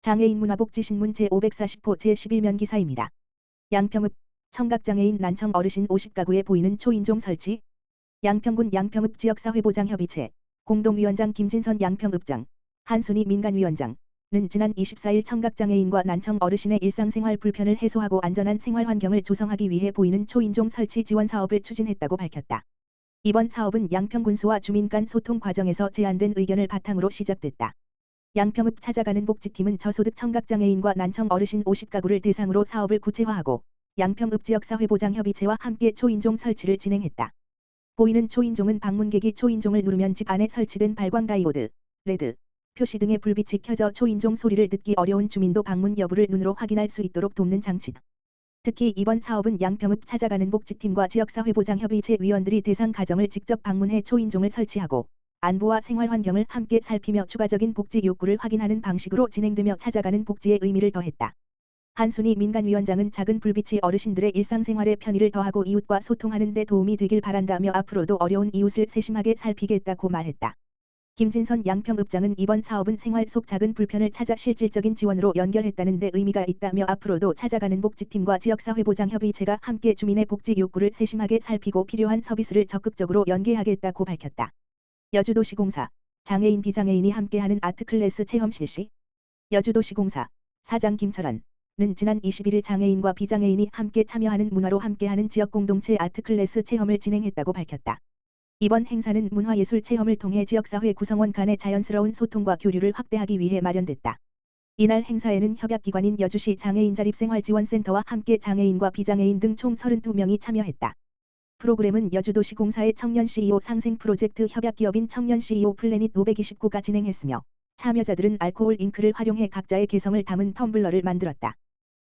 장애인 문화복지신문 제540호 제11면 기사입니다. 양평읍 청각장애인 난청 어르신 50가구에 보이는 초인종 설치. 양평군 양평읍 지역사회보장협의체 공동위원장 김진선 양평읍장, 한순희 민간위원장은 지난 24일 청각장애인과 난청 어르신의 일상생활 불편을 해소하고 안전한 생활환경을 조성하기 위해 보이는 초인종 설치 지원 사업을 추진했다고 밝혔다. 이번 사업은 양평군수와 주민 간 소통 과정에서 제안된 의견을 바탕으로 시작됐다. 양평읍 찾아가는 복지팀은 저소득 청각장애인과 난청 어르신 50가구를 대상으로 사업을 구체화하고 양평읍 지역사회보장협의체와 함께 초인종 설치를 진행했다. 보이는 초인종은 방문객이 초인종을 누르면 집 안에 설치된 발광 다이오드, 레드, 표시 등의 불빛이 켜져 초인종 소리를 듣기 어려운 주민도 방문 여부를 눈으로 확인할 수 있도록 돕는 장치다. 특히 이번 사업은 양평읍 찾아가는 복지팀과 지역사회보장협의체 위원들이 대상 가정을 직접 방문해 초인종을 설치하고 안보와 생활환경을 함께 살피며 추가적인 복지 욕구를 확인하는 방식으로 진행되며 찾아가는 복지의 의미를 더했다. 한순희 민간위원장은 작은 불빛이 어르신들의 일상생활에 편의를 더하고 이웃과 소통하는 데 도움이 되길 바란다며 앞으로도 어려운 이웃을 세심하게 살피겠다고 말했다. 김진선 양평읍장은 이번 사업은 생활 속 작은 불편을 찾아 실질적인 지원으로 연결했다는 데 의미가 있다며 앞으로도 찾아가는 복지팀과 지역사회보장협의체가 함께 주민의 복지 욕구를 세심하게 살피고 필요한 서비스를 적극적으로 연계하겠다고 밝혔다. 여주도시공사 장애인 비장애인이 함께하는 아트클래스 체험 실시. 여주도시공사 사장 김철원은 지난 21일 장애인과 비장애인이 함께 참여하는 문화로 함께하는 지역공동체 아트클래스 체험을 진행했다고 밝혔다. 이번 행사는 문화예술 체험을 통해 지역사회 구성원 간의 자연스러운 소통과 교류를 확대하기 위해 마련됐다. 이날 행사에는 협약기관인 여주시 장애인 자립생활지원센터와 함께 장애인과 비장애인 등 총 32명이 참여했다. 프로그램은 여주도시공사의 청년 CEO 상생 프로젝트 협약기업인 청년 CEO 플래닛 529가 진행했으며 참여자들은 알코올 잉크를 활용해 각자의 개성을 담은 텀블러를 만들었다.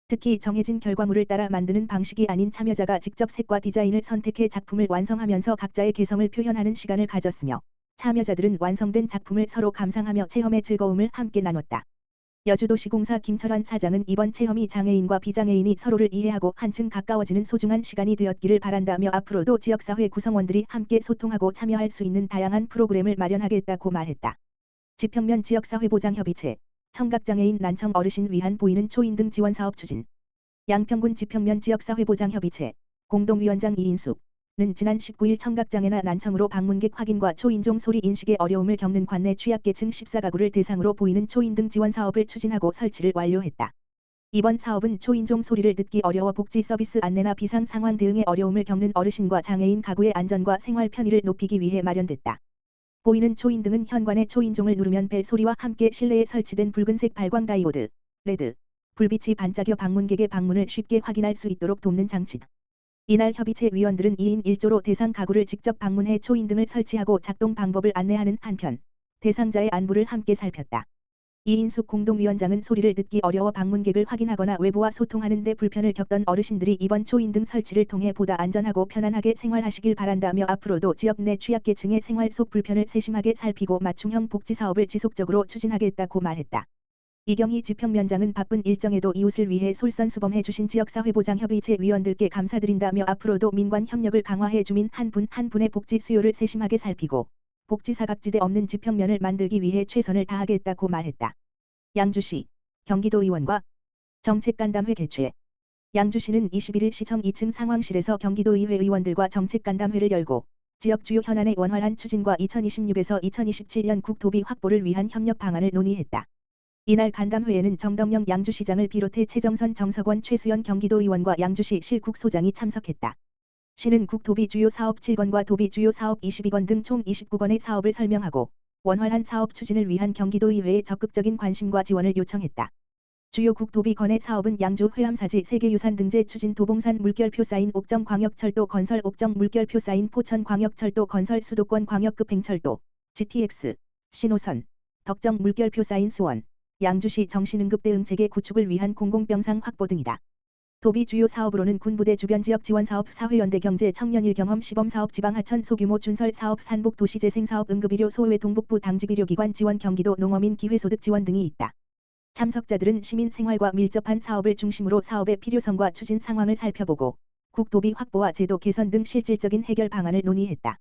특히 정해진 결과물을 따라 만드는 방식이 아닌 참여자가 직접 색과 디자인을 선택해 작품을 완성하면서 각자의 개성을 표현하는 시간을 가졌으며 참여자들은 완성된 작품을 서로 감상하며 체험의 즐거움을 함께 나눴다. 여주도시공사 김철원 사장은 이번 체험이 장애인과 비장애인이 서로를 이해하고 한층 가까워지는 소중한 시간이 되었기를 바란다며 앞으로도 지역사회 구성원들이 함께 소통하고 참여할 수 있는 다양한 프로그램을 마련하겠다고 말했다. 지평면 지역사회보장협의체 청각장애인 난청 어르신 위한 보이는 초인등 지원사업 추진. 양평군 지평면 지역사회보장협의체 공동위원장 이인숙은 지난 19일 청각장애나 난청으로 방문객 확인과 초인종 소리 인식에 어려움을 겪는 관내 취약계층 14가구를 대상으로 보이는 초인등 지원사업을 추진하고 설치를 완료했다. 이번 사업은 초인종 소리를 듣기 어려워 복지 서비스 안내나 비상 상황 대응에 어려움을 겪는 어르신과 장애인 가구의 안전과 생활 편의를 높이기 위해 마련됐다. 보이는 초인등은 현관의 초인종을 누르면 벨 소리와 함께 실내에 설치된 붉은색 발광 다이오드, 레드, 불빛이 반짝여 방문객의 방문을 쉽게 확인할 수 있도록 돕는 장치다. 이날 협의체 위원들은 2인 1조로 대상 가구를 직접 방문해 초인등을 설치하고 작동 방법을 안내하는 한편 대상자의 안부를 함께 살폈다. 이인숙 공동위원장은 소리를 듣기 어려워 방문객을 확인하거나 외부와 소통하는 데 불편을 겪던 어르신들이 이번 초인등 설치를 통해 보다 안전하고 편안하게 생활하시길 바란다며 앞으로도 지역 내 취약계층의 생활 속 불편을 세심하게 살피고 맞춤형 복지사업을 지속적으로 추진하겠다고 말했다. 이경희 지평면장은 바쁜 일정에도 이웃을 위해 솔선수범해 주신 지역사회보장협의체 위원들께 감사드린다며 앞으로도 민관 협력을 강화해 주민 한 분 한 분의 복지 수요를 세심하게 살피고 복지사각지대 없는 지평면을 만들기 위해 최선을 다하겠다고 말했다. 양주시 경기도의원과 정책간담회 개최. 양주시는 21일 시청 2층 상황실에서 경기도의회 의원들과 정책간담회를 열고 지역 주요 현안의 원활한 추진과 2026에서 2027년 국토비 확보를 위한 협력 방안을 논의했다. 이날 간담회에는 정덕영 양주시장을 비롯해 최정선 정석원 최수연 경기도의원과 양주시 실국소장이 참석했다. 시는 국토비 주요 사업 7건과 도비 주요 사업 22건 등 총 29건의 사업을 설명하고 원활한 사업 추진을 위한 경기도의회의 적극적인 관심과 지원을 요청했다. 주요 국토비 건의 사업은 양주 회암사지 세계유산 등재 추진 도봉산 물결표 쌓인 옥정광역철도 건설 옥정 물결표 쌓인 포천광역철도 건설 수도권 광역급 행철도 GTX 신호선 덕정 물결표 쌓인 수원 양주시 정신응급 대응 체계 구축을 위한 공공병상 확보 등이다. 도비 주요 사업으로는 군부대 주변 지역 지원사업 사회연대 경제 청년일 경험 시범사업 지방하천 소규모 준설사업 산북 도시재생사업 응급의료 소외 동북부 당직의료기관 지원 경기도 농어민 기회소득 지원 등이 있다. 참석자들은 시민 생활과 밀접한 사업을 중심으로 사업의 필요성과 추진 상황을 살펴보고 국토비 확보와 제도 개선 등 실질적인 해결 방안을 논의했다.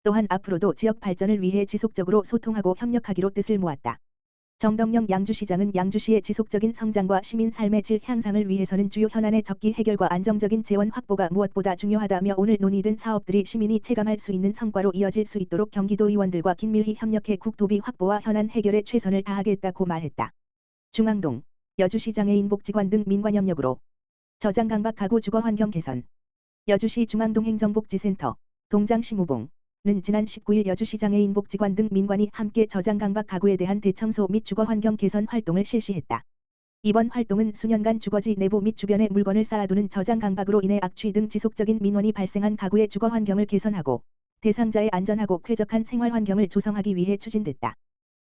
또한 앞으로도 지역 발전을 위해 지속적으로 소통하고 협력하기로 뜻을 모았다. 정덕영 양주시장은 양주시의 지속적인 성장과 시민 삶의 질 향상을 위해서는 주요 현안의 적기 해결과 안정적인 재원 확보가 무엇보다 중요하다며 오늘 논의된 사업들이 시민이 체감할 수 있는 성과로 이어질 수 있도록 경기도 의원들과 긴밀히 협력해 국토비 확보와 현안 해결에 최선을 다하겠다고 말했다. 중앙동, 여주시장 애인복지관 등 민관협력으로 저장강박 가구 주거 환경 개선. 여주시 중앙동 행정복지센터, 동장시무봉 는 지난 19일 여주시장 애인복지관 등 민관이 함께 저장강박 가구에 대한 대청소 및 주거환경 개선 활동을 실시했다. 이번 활동은 수년간 주거지 내부 및 주변에 물건을 쌓아두는 저장강박으로 인해 악취 등 지속적인 민원이 발생한 가구의 주거환경을 개선하고 대상자의 안전하고 쾌적한 생활환경을 조성하기 위해 추진됐다.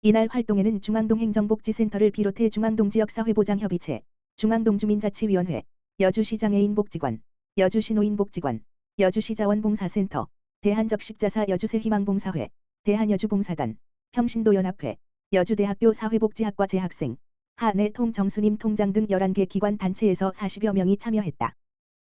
이날 활동에는 중앙동 행정복지센터를 비롯해 중앙동 지역사회보장협의체, 중앙동주민자치위원회, 여주시장 애인복지관, 여주시 노인복지관, 여주시자원봉사센터, 대한적십자사 여주새희망봉사회, 대한여주봉사단, 평신도연합회, 여주대학교 사회복지학과 재학생, 한해 통정수님 통장 등 11개 기관 단체에서 40여 명이 참여했다.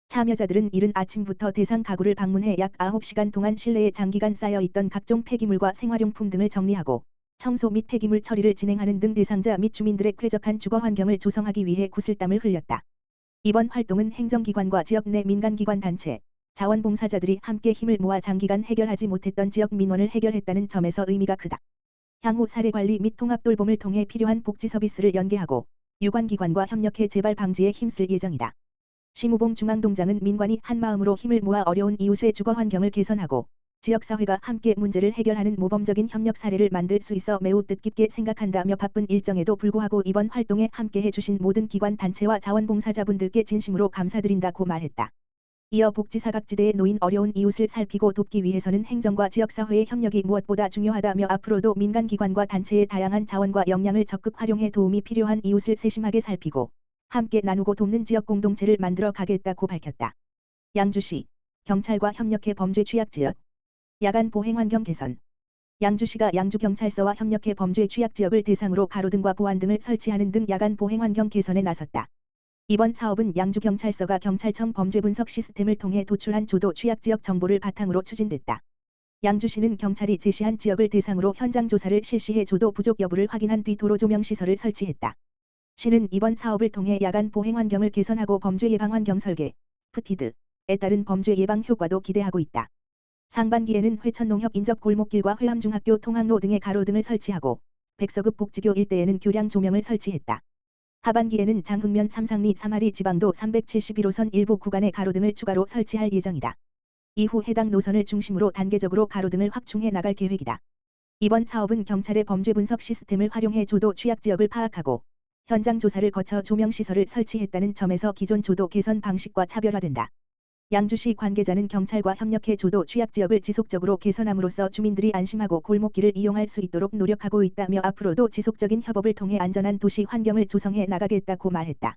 참여자들은 이른 아침부터 대상 가구를 방문해 약 9시간 동안 실내에 장기간 쌓여있던 각종 폐기물과 생활용품 등을 정리하고 청소 및 폐기물 처리를 진행하는 등 대상자 및 주민들의 쾌적한 주거 환경을 조성하기 위해 구슬땀을 흘렸다. 이번 활동은 행정기관과 지역 내 민간기관 단체, 자원봉사자들이 함께 힘을 모아 장기간 해결하지 못했던 지역 민원을 해결했다는 점에서 의미가 크다. 향후 사례관리 및 통합돌봄을 통해 필요한 복지 서비스를 연계하고 유관기관과 협력해 재발 방지에 힘쓸 예정이다. 심우봉 중앙동장은 민관이 한마음으로 힘을 모아 어려운 이웃의 주거 환경을 개선하고 지역사회가 함께 문제를 해결하는 모범적인 협력 사례를 만들 수 있어 매우 뜻깊게 생각한다며 바쁜 일정에도 불구하고 이번 활동에 함께해 주신 모든 기관 단체와 자원봉사자분들께 진심으로 감사드린다고 말했다. 이어 복지사각지대에 놓인 어려운 이웃을 살피고 돕기 위해서는 행정과 지역사회의 협력이 무엇보다 중요하다며 앞으로도 민간기관과 단체의 다양한 자원과 역량을 적극 활용해 도움이 필요한 이웃을 세심하게 살피고 함께 나누고 돕는 지역 공동체를 만들어 가겠다고 밝혔다. 양주시, 경찰과 협력해 범죄 취약지역, 야간 보행환경 개선. 양주시가 양주경찰서와 협력해 범죄 취약지역을 대상으로 가로등과 보안 등을 설치하는 등 야간 보행환경 개선에 나섰다. 이번 사업은 양주경찰서가 경찰청 범죄분석 시스템을 통해 도출한 조도 취약지역 정보를 바탕으로 추진됐다. 양주시는 경찰이 제시한 지역을 대상으로 현장 조사를 실시해 조도 부족 여부를 확인한 뒤 도로 조명 시설을 설치했다. 시는 이번 사업을 통해 야간 보행 환경을 개선하고 범죄 예방 환경 설계, 프티드에 따른 범죄 예방 효과도 기대하고 있다. 상반기에는 회천농협 인접 골목길과 회암중학교 통학로 등의 가로등을 설치하고 백서급 복지교 일대에는 교량 조명을 설치했다. 하반기에는 장흥면 삼상리 삼하리 지방도 371호선 일부 구간에 가로등을 추가로 설치할 예정이다. 이후 해당 노선을 중심으로 단계적으로 가로등을 확충해 나갈 계획이다. 이번 사업은 경찰의 범죄 분석 시스템을 활용해 조도 취약지역을 파악하고 현장 조사를 거쳐 조명시설을 설치했다는 점에서 기존 조도 개선 방식과 차별화된다. 양주시 관계자는 경찰과 협력해 조도 취약지역을 지속적으로 개선함으로써 주민들이 안심하고 골목길을 이용할 수 있도록 노력하고 있다며 앞으로도 지속적인 협업을 통해 안전한 도시 환경을 조성해 나가겠다고 말했다.